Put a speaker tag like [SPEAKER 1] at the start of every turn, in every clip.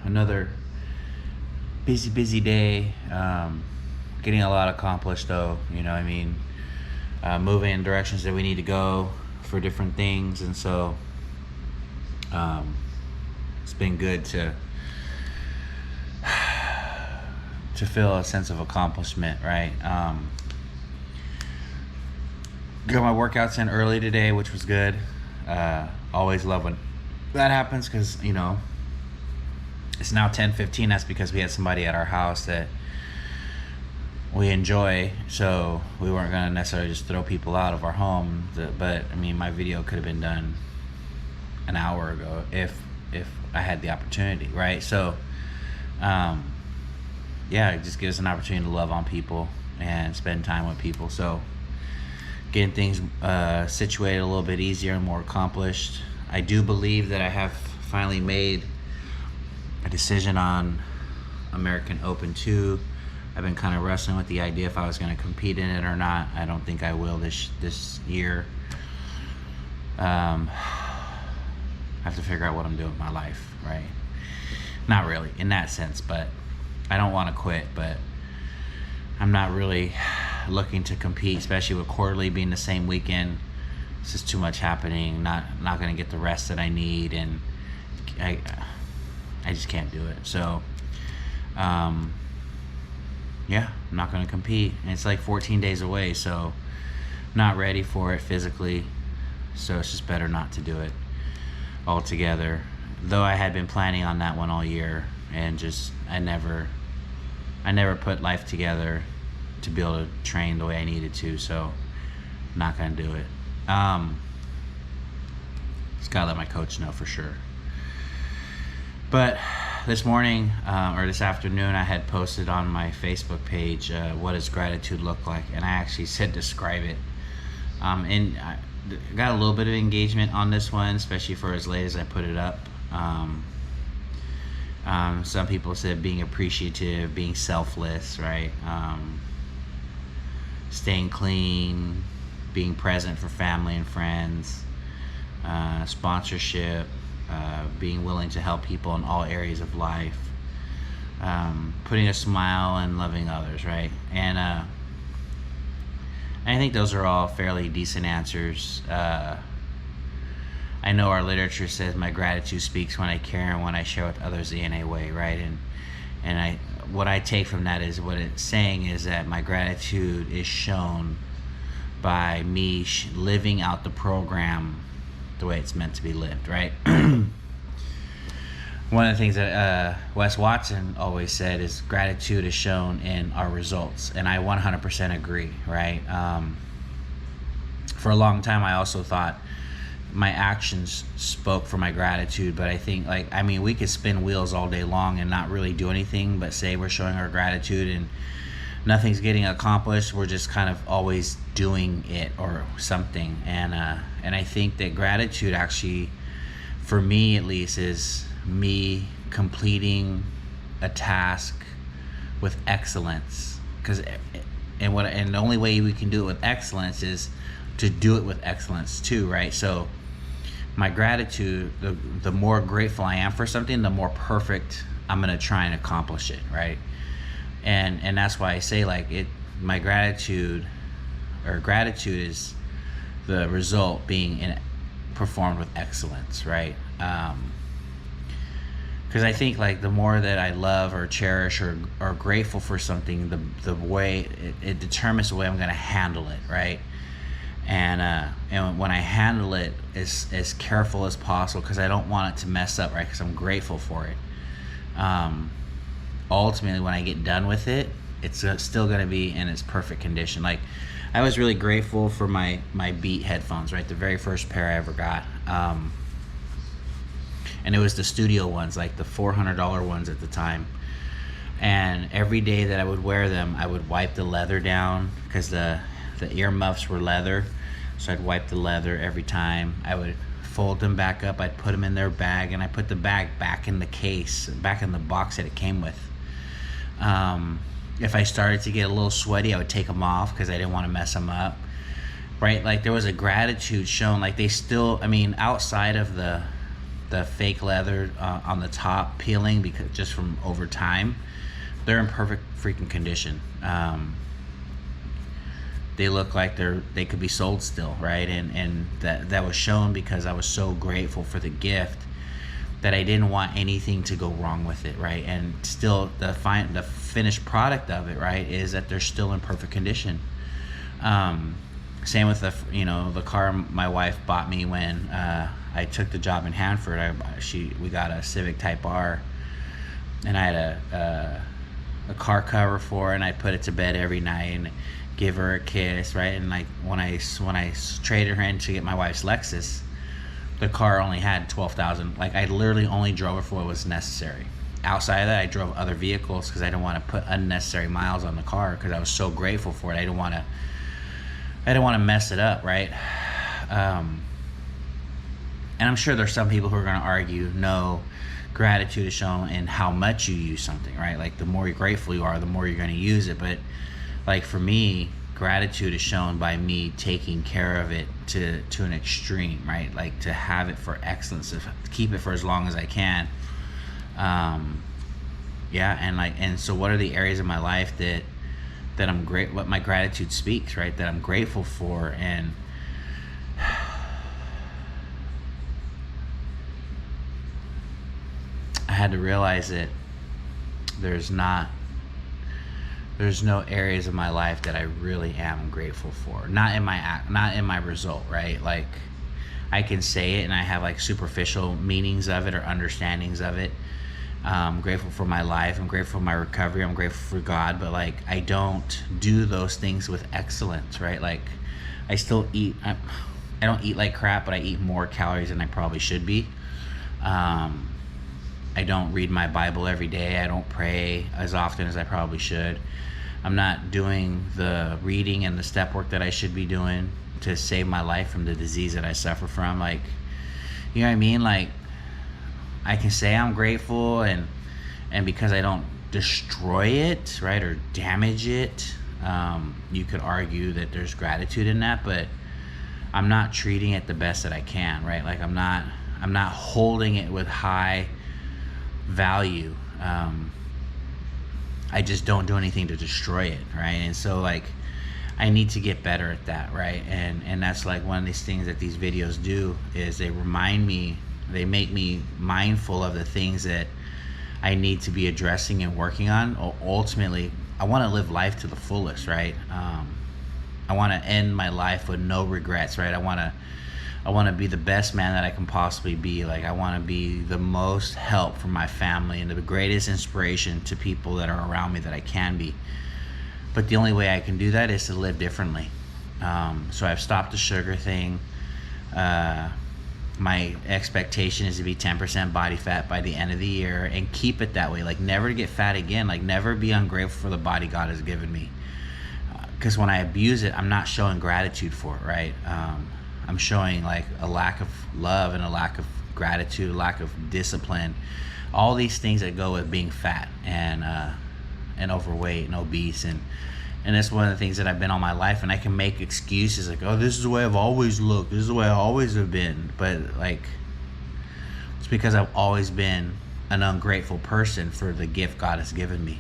[SPEAKER 1] Another busy day. Getting a lot accomplished though, moving in directions that we need to go for different things. And so it's been good to feel a sense of accomplishment, right? Got my workouts in early today, which was good. Always love when that happens because, it's now 10:15. That's because we had somebody at our house that we enjoy, so we weren't going to necessarily just throw people out of our home. But my video could have been done an hour ago if I had the opportunity, right? So it just gives an opportunity to love on people and spend time with people. So getting things situated a little bit easier and more accomplished. I do believe that I have finally made a decision on American Open 2. I've been kind of wrestling with the idea if I was going to compete in it or not. I don't think I will this year. I have to figure out what I'm doing with my life, right? Not really in that sense, but I don't want to quit, but I'm not really looking to compete, especially with quarterly being the same weekend. It's just too much happening. Not going to get the rest that I need, and I just can't do it. So I'm not going to compete. And it's like 14 days away, so not ready for it physically. So it's just better not to do it altogether. Though I had been planning on that one all year, and just I never put life together to be able to train the way I needed to. So not going to do it. Just gotta let my coach know for sure. But this morning or this afternoon, I had posted on my Facebook page, what does gratitude look like? And I actually said describe it. And I got a little bit of engagement on this one, especially for as late as I put it up. Some people said being appreciative, being selfless, right? Staying clean, being present for family and friends, sponsorship, being willing to help people in all areas of life, putting a smile and loving others, right? And I think those are all fairly decent answers. I know our literature says my gratitude speaks when I care and when I share with others in a way, right? And what I take from that is what it's saying is that my gratitude is shown by me living out the program the way it's meant to be lived, right? One of the things that Wes Watson always said is gratitude is shown in our results, and I 100% agree, right? For a long time, I also thought my actions spoke for my gratitude, but I think we could spin wheels all day long and not really do anything but say we're showing our gratitude and nothing's getting accomplished. We're just kind of always doing it or something. And I think that gratitude actually, for me at least, is me completing a task with excellence. And the only way we can do it with excellence is to do it with excellence too, right? So my gratitude, the more grateful I am for something, the more perfect I'm gonna try and accomplish it, right? And that's why I say my gratitude is the result being performed with excellence, right? Because I think the more that I love or cherish or grateful for something, the way it determines the way I'm going to handle it, right? And when I handle it as careful as possible, because I don't want it to mess up, right? Because I'm grateful for it. Ultimately, when I get done with it, it's still going to be in its perfect condition. I was really grateful for my Beat headphones, right? The very first pair I ever got. And it was the studio ones, the $400 ones at the time. And every day that I would wear them, I would wipe the leather down because the earmuffs were leather. So I'd wipe the leather every time. I would fold them back up. I'd put them in their bag, and I put the bag back in the case, back in the box that it came with. If I started to get a little sweaty, I would take them off because I didn't want to mess them up, right? There was a gratitude shown. They still, outside of the the fake leather on the top peeling, because just from over time, they're in perfect freaking condition. They look like they could be sold still, right? And that was shown because I was so grateful for the gift that I didn't want anything to go wrong with it, right? And still, the finished product of it, right, is that they're still in perfect condition. Same with the car my wife bought me when I took the job in Hanford. We got a Civic Type R, and I had a car cover for her, and I put it to bed every night and give her a kiss, right? And like when I traded her in to get my wife's Lexus, the car only had 12,000. Like, I literally only drove it for what was necessary. Outside of that, I drove other vehicles because I didn't want to put unnecessary miles on the car, because I was so grateful for it. I didn't want to mess it up, right? And I'm sure there's some people who are going to argue, no, gratitude is shown in how much you use something, right? Like, the more grateful you are, the more you're going to use it. But like, for me, gratitude is shown by me taking care of it to an extreme, right? Like, to have it for excellence, to keep it for as long as I can. And so what are the areas of my life that I'm what my gratitude speaks, right? That I'm grateful for. And I had to realize that there's no areas of my life that I really am grateful for. Not in my result, right? Like, I can say it and I have like superficial meanings of it or understandings of it. I'm grateful for my life. I'm grateful for my recovery. I'm grateful for God. But like, I don't do those things with excellence, right? Like, I still eat. I don't eat like crap, but I eat more calories than I probably should be. I don't read my Bible every day. I don't pray as often as I probably should. I'm not doing the reading and the step work that I should be doing to save my life from the disease that I suffer from. Like, you know what I mean? Like, I can say I'm grateful, and because I don't destroy it, right, or damage it, you could argue that there's gratitude in that, but I'm not treating it the best that I can, right? Like, I'm not holding it with high value. I just don't do anything to destroy it, right? And so, like, I need to get better at that, right? And that's like one of these things that these videos do, is they remind me, they make me mindful of the things that I need to be addressing and working on. Ultimately, I want to live life to the fullest, right? I want to end my life with no regrets, right? I want to be the best man that I can possibly be. Like, I want to be the most help for my family and the greatest inspiration to people that are around me that I can be. But the only way I can do that is to live differently. So I've stopped the sugar thing. My expectation is to be 10% body fat by the end of the year and keep it that way. Like, never to get fat again. Like, never be ungrateful for the body God has given me. Because when I abuse it, I'm not showing gratitude for it, right? I'm showing like a lack of love and a lack of gratitude, a lack of discipline, all these things that go with being fat and overweight and obese. And that's one of the things that I've been all my life, and I can make excuses like, oh, this is the way I've always looked, this is the way I always have been. But like, it's because I've always been an ungrateful person for the gift God has given me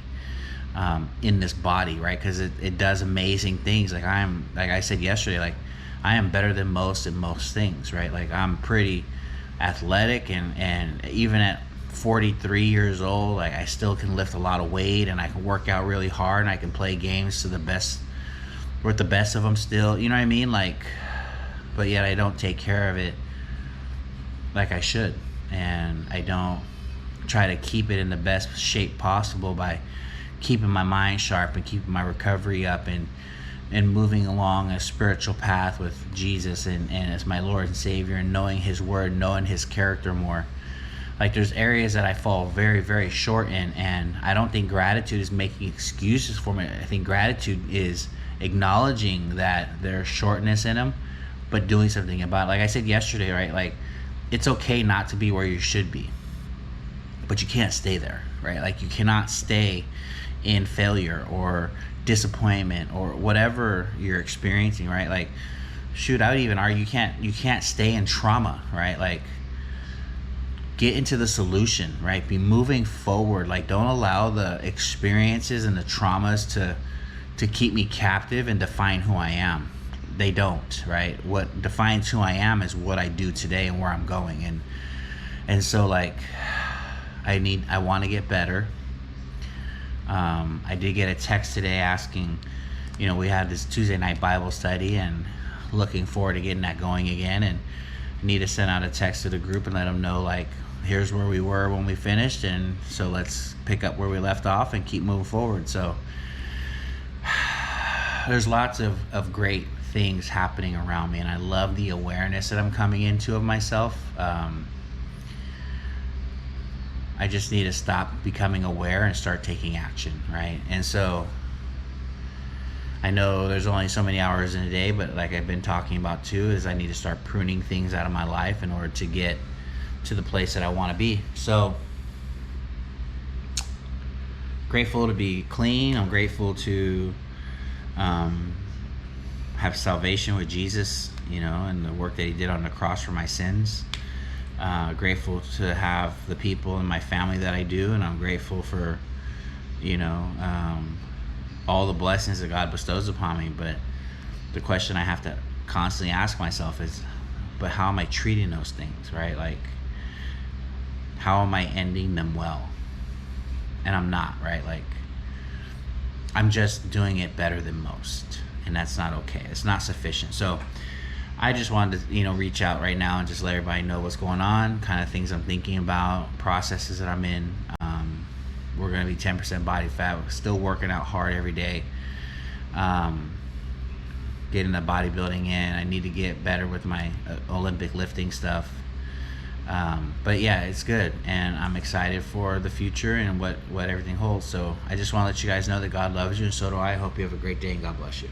[SPEAKER 1] in this body, right? Because it does amazing things. Like, I said yesterday, like, I am better than most in most things, right? Like, I'm pretty athletic, and even at 43 years old, like, I still can lift a lot of weight, and I can work out really hard, and I can play games to the best, with the best of them still, you know what I mean? Like, but yet I don't take care of it like I should, and I don't try to keep it in the best shape possible by keeping my mind sharp and keeping my recovery up and moving along a spiritual path with Jesus and as my Lord and Savior, and knowing His Word, knowing His character more. Like, there's areas that I fall very, very short in, and I don't think gratitude is making excuses for me. I think gratitude is acknowledging that there's shortness in them, but doing something about it. Like I said yesterday, right? Like, it's okay not to be where you should be, but you can't stay there, right? Like, you cannot stay in failure or disappointment or whatever you're experiencing, right? Like, shoot, I would even argue you can't stay in trauma, right? Like, get into the solution, right? Be moving forward. Like, don't allow the experiences and the traumas to keep me captive and define who I am. They don't, right? What defines who I am is what I do today and where I'm going. And so, like, I want to get better. I did get a text today asking, we had this Tuesday night Bible study, and looking forward to getting that going again. And I need to send out a text to the group and let them know, like, here's where we were when we finished, and so let's pick up where we left off and keep moving forward. So there's lots of great things happening around me, and I love the awareness that I'm coming into of myself. I just need to stop becoming aware and start taking action, right? And so I know there's only so many hours in a day, but like I've been talking about too, is I need to start pruning things out of my life in order to get to the place that I want to be. So grateful to be clean. I'm grateful to have salvation with Jesus, and the work that he did on the cross for my sins. Grateful to have the people in my family that I do, and I'm grateful for all the blessings that God bestows upon me. But the question I have to constantly ask myself is, but how am I treating those things, right? Like, how am I ending them well? And I'm not, right? Like, I'm just doing it better than most, and that's not okay. It's not sufficient. So I just wanted to, reach out right now and just let everybody know what's going on, kind of things I'm thinking about, processes that I'm in. We're going to be 10% body fat. We're still working out hard every day. Getting the bodybuilding in. I need to get better with my Olympic lifting stuff. But yeah, it's good, and I'm excited for the future and what everything holds. So I just want to let you guys know that God loves you, and so do I. Hope you have a great day, and God bless you.